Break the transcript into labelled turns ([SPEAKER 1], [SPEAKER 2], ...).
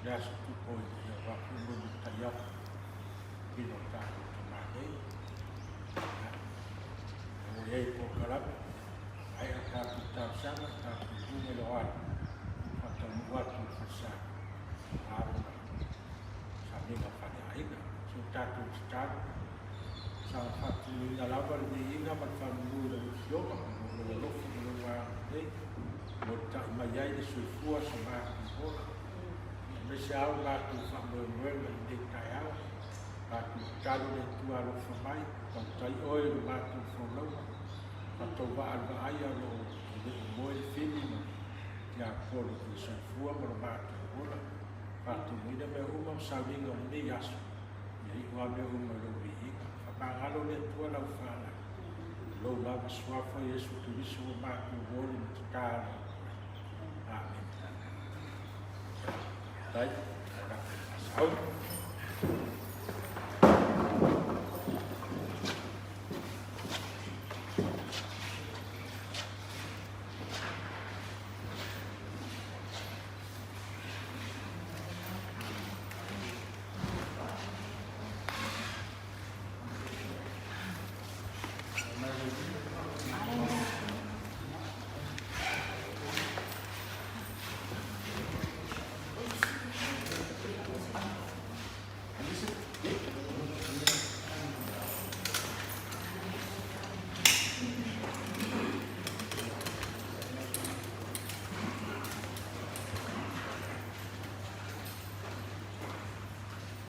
[SPEAKER 1] ya su tupo ya wapu mulu tayap pino tahu tamade ya ipo kalap ay ataku tau sama taku bunga loan atau watu fasa haru sambil ngafani aina so taku start sama fatu ina labar di ina matfamu dari sioma mulu lofu mulu wa dei mota mayai de sufua sama ipo Mesiau batu famboe di kayau batu kalu de tua lo famai tai oi batu fono atau ba ayah lo de moi fini ya polo de sufua por batu bola batu mida me uma salinga ni yasu ya igual me uma lo vi apa ngalo de tua lo fala lo la swafa yesu kristo batu bola kala amin. Đấy,